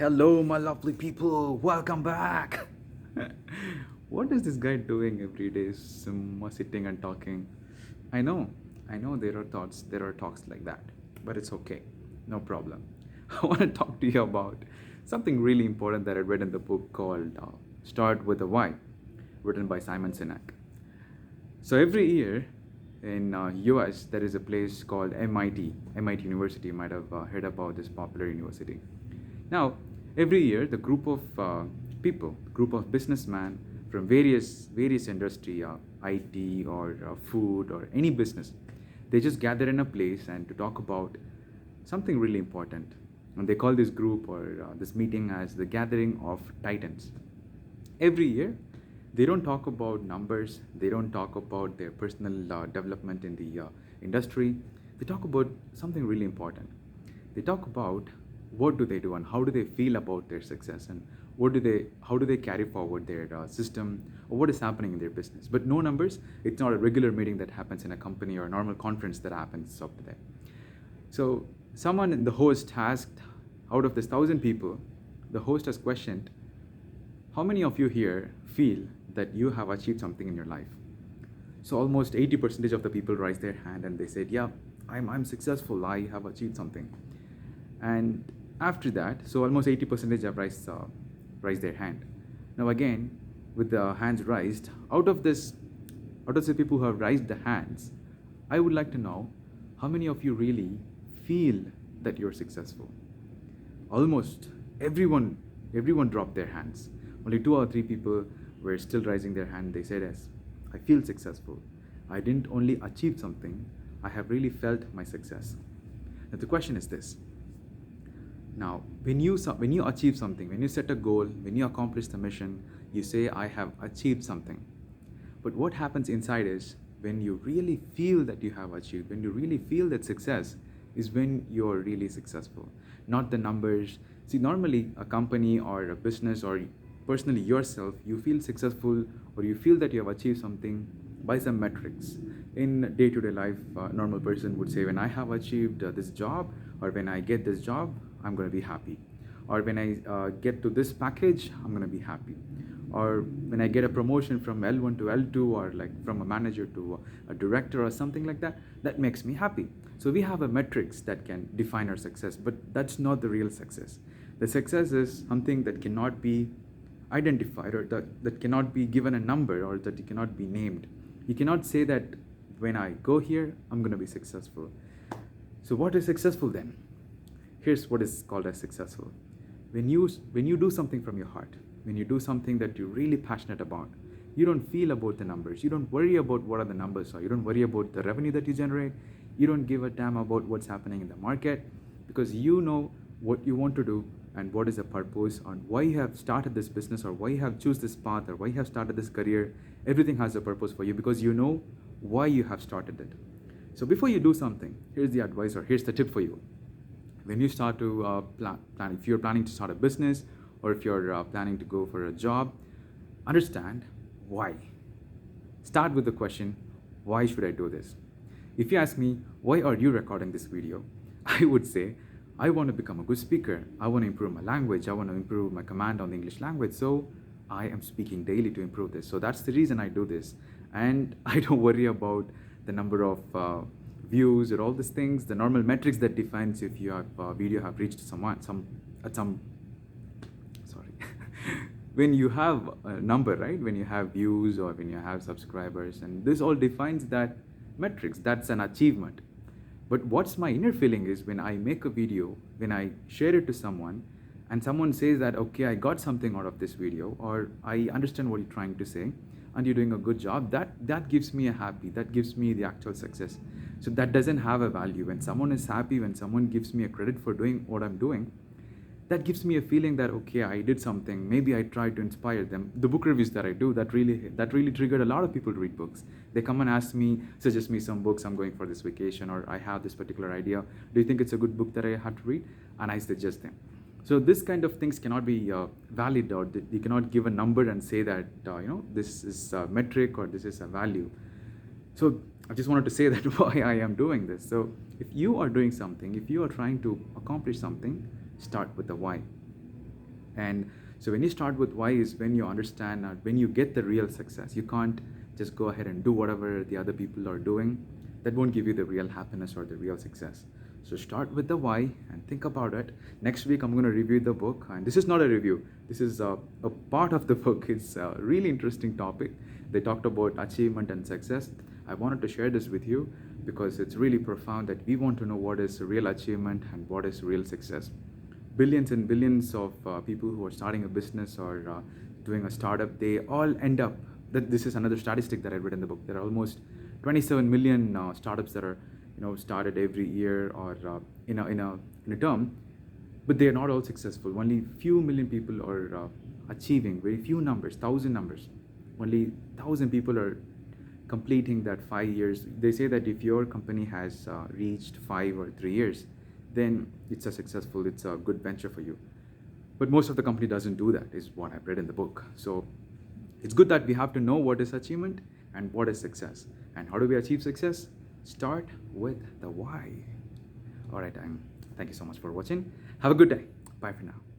Hello, my lovely people. Welcome back. What is this guy doing every day? Sitting and talking. I know, I know there are talks like that, but it's okay. No problem. I want to talk to you about something really important that I read in the book called Start with a Why, written by Simon Sinek. So every year in US, there is a place called MIT University. You might have heard about this popular university. Now, every year, the group of people, group of businessmen from various industry, IT or food or any business, they just gather in a place and to talk about something really important. And they call this group or this meeting as the Gathering of Titans. Every year, they don't talk about numbers, they don't talk about their personal development in the industry. They talk about something really important. They talk about what do they do and how do they feel about their success, and how do they carry forward their system, or what is happening in their business. But no numbers. It's not a regular meeting that happens in a company or a normal conference that happens up there. So someone, the host, asked, out of this 1,000 people, the host has questioned, how many of you here feel that you have achieved something in your life? So almost 80% of the people raised their hand and they said, yeah, I'm successful, I have achieved something. And after that, so almost 80% have raised their hand. Now again, with the hands raised, out of the people who have raised the hands, I would like to know how many of you really feel that you're successful. Almost everyone dropped their hands. Only 2 or 3 people were still raising their hand. They said, yes, I feel successful. I didn't only achieve something, I have really felt my success. Now the question is this. Now, when you achieve something, when you set a goal, when you accomplish the mission, you say, I have achieved something. But what happens inside is when you really feel that you have achieved, when you really feel that success is when you're really successful, not the numbers. See, normally a company or a business or personally yourself, you feel successful or you feel that you have achieved something by some metrics. In day-to-day life, a normal person would say, when I have achieved this job, or when I get this job, I'm going to be happy. Or when I get to this package, I'm going to be happy. Or when I get a promotion from L1 to L2, or like from a manager to a director or something like that, that makes me happy. So we have a metrics that can define our success, but that's not the real success. The success is something that cannot be identified, or that cannot be given a number, or that it cannot be named. You cannot say that when I go here, I'm going to be successful. So what is successful then? Here's what is called as successful. When you do something from your heart, when you do something that you're really passionate about, you don't feel about the numbers. You don't worry about what are the numbers are. You don't worry about the revenue that you generate. You don't give a damn about what's happening in the market, because you know what you want to do and what is the purpose and why you have started this business, or why you have choose this path, or why you have started this career. Everything has a purpose for you because you know why you have started it. So before you do something, here's the advice, or here's the tip for you. When you start to plan, if you're planning to start a business, or if you're planning to go for a job, understand why. Start with the question, why should I do this? If you ask me, why are you recording this video? I would say, I want to become a good speaker. I want to improve my language. I want to improve my command on the English language. So I am speaking daily to improve this. So that's the reason I do this. And I don't worry about the number of views or all these things, the normal metrics that defines if your video have reached some sorry. When you have a number, right? When you have views or when you have subscribers, and this all defines that metrics, that's an achievement. But what's my inner feeling is when I make a video, when I share it to someone, and someone says that, okay, I got something out of this video, or I understand what you're trying to say, and you're doing a good job, that gives me a happy, that gives me the actual success. So that doesn't have a value. When someone is happy, when someone gives me a credit for doing what I'm doing, that gives me a feeling that, okay, I did something. Maybe I tried to inspire them. The book reviews that I do, that really triggered a lot of people to read books. They come and ask me, suggest me some books. I'm going for this vacation, or I have this particular idea. Do you think it's a good book that I have to read? And I suggest them. So this kind of things cannot be valid, or you cannot give a number and say that this is a metric or this is a value. So I just wanted to say that why I am doing this. So if you are doing something, if you are trying to accomplish something, start with the why. And so when you start with why is when you understand, when you get the real success. You can't just go ahead and do whatever the other people are doing. That won't give you the real happiness or the real success. So start with the why and think about it. Next week I'm going to review the book, and this is not a review. This is a part of the book. It's a really interesting topic. They talked about achievement and success. I wanted to share this with you because it's really profound that we want to know what is real achievement and what is real success. Billions and billions of people who are starting a business or doing a startup, they all end up. That this is another statistic that I read in the book. There are almost 27 million startups that are, started every year or in a term, but they are not all successful. Only few million people are achieving very few numbers, thousand numbers. Only 1,000 people are completing that 5 years. They say that if your company has reached 5 or 3 years, then it's a good venture for you. But most of the company doesn't do that, is what I've read in the book. So it's good that we have to know what is achievement and what is success. And how do we achieve success? Start with the why. All right, thank you so much for watching. Have a good day. Bye for now.